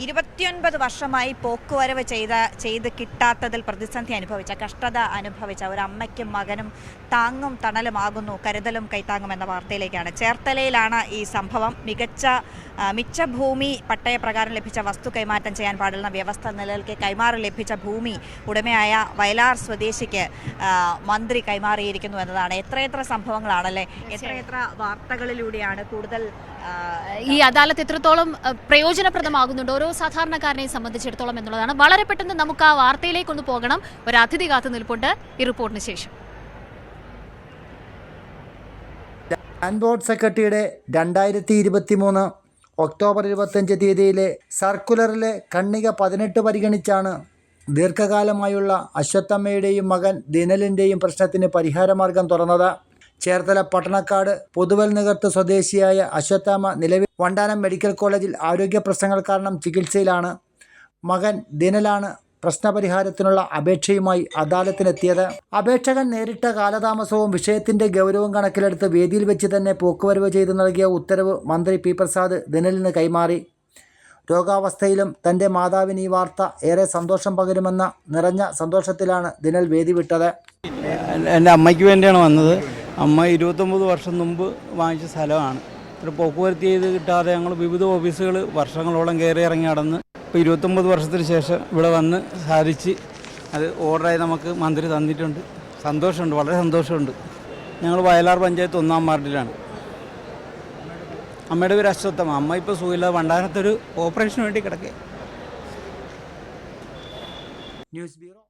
29 വർഷമായി പോക്കുവരവ് ചെയ്ത് കിട്ടാത്തതിൽ പ്രതിസന്ധി അനുഭവിച്ച, കഷ്ടത അനുഭവിച്ച ഒരു അമ്മയ്ക്കും മകനും താങ്ങും തണലുമാകുന്നു കരുതലും കൈത്താങ്ങും എന്ന വാർത്തയിലേക്കാണ്. ചേർത്തലയിലാണ് ഈ സംഭവം. മിച്ച ഭൂമി പട്ടയപ്രകാരം ലഭിച്ച വസ്തു കൈമാറ്റം ചെയ്യാൻ പാടുന്ന വ്യവസ്ഥ നിലനിൽക്കെ കൈമാറി ലഭിച്ച ഭൂമി ഉടമയായ വയലാർ സ്വദേശിക്ക് മന്ത്രി കൈമാറിയിരിക്കുന്നു എന്നതാണ്. എത്രയെത്ര സംഭവങ്ങളാണല്ലേ, എത്രയെത്ര വാർത്തകളിലൂടെയാണ് കൂടുതൽ ഈ അദാലത്ത് എത്രത്തോളം പ്രയോജനപ്രദമാകുന്നുണ്ട് ഓരോ സാധാരണക്കാരനെ സംബന്ധിച്ചിടത്തോളം എന്നുള്ളതാണ്. വളരെ പെട്ടെന്ന് നമുക്ക് ആ വാർത്തയിലേക്കൊന്ന് പോകണം. ഒരു അതിഥി കാത്തു നിൽപ്പുണ്ട് ഈ റിപ്പോർട്ടിന് ശേഷം. ലാൻഡ് ബോർഡ് സെക്രട്ടറിയുടെ 2023 ഒക്ടോബർ 25 തീയതിയിലെ സർക്കുലറിലെ ഖണ്ഡിക 18 പരിഗണിച്ചാണ് ദീർഘകാലമായുള്ള അശ്വത്ഥമ്മയുടെയും മകൻ ദിനലിൻ്റെയും പ്രശ്നത്തിന് പരിഹാരമാർഗം തുറന്നത്. ചേർത്തല പട്ടണക്കാട് പുതുവൽ നികർത്ത് സ്വദേശിയായ അശ്വത്ഥമ്മ നിലവിൽ വണ്ടാനം മെഡിക്കൽ കോളേജിൽ ആരോഗ്യ പ്രശ്നങ്ങൾ കാരണം ചികിത്സയിലാണ്. മകൻ ദിനലാണ് പ്രശ്നപരിഹാരത്തിനുള്ള അപേക്ഷയുമായി അദാലത്തിനെത്തിയത്. അപേക്ഷകൻ നേരിട്ട കാലതാമസവും വിഷയത്തിന്റെ ഗൗരവം കണക്കിലെടുത്ത് വേദിയിൽ വെച്ച് തന്നെ പോക്കുവരവ് ചെയ്തു നൽകിയ ഉത്തരവ് മന്ത്രി പി പ്രസാദ് ദിനലിന് കൈമാറി. രോഗാവസ്ഥയിലും തൻ്റെ മാതാവിന് ഈ വാർത്ത ഏറെ സന്തോഷം പകരുമെന്ന നിറഞ്ഞ സന്തോഷത്തിലാണ് ദിനൽ വേദി വിട്ടത്. എൻ്റെ അമ്മയ്ക്ക് വേണ്ടിയാണ് വന്നത്. അമ്മ 29 വർഷം മുമ്പ് വാങ്ങിച്ച സ്ഥലമാണ്. ഒരു പോക്കുവരത്ത് ചെയ്ത് കിട്ടാതെ ഞങ്ങൾ വിവിധ ഓഫീസുകൾ വർഷങ്ങളോളം കയറി ഇറങ്ങി നടന്ന് ഇപ്പോൾ 29 വർഷത്തിന് ശേഷം ഇവിടെ വന്ന് സാധിച്ച് അത് ഓർഡറായി നമുക്ക് മന്ത്രി തന്നിട്ടുണ്ട്. സന്തോഷമുണ്ട്, വളരെ സന്തോഷമുണ്ട്. ഞങ്ങൾ വയലാർ പഞ്ചായത്ത് 1-ാം വാർഡിലാണ്. അമ്മയുടെ പേര് അശ്വത്ഥമ്മ. അമ്മ ഇപ്പോൾ സുഖമില്ലാതെ വണ്ടാനത്തൊരു ഓപ്പറേഷന് വേണ്ടി കിടക്കുക. News bureau.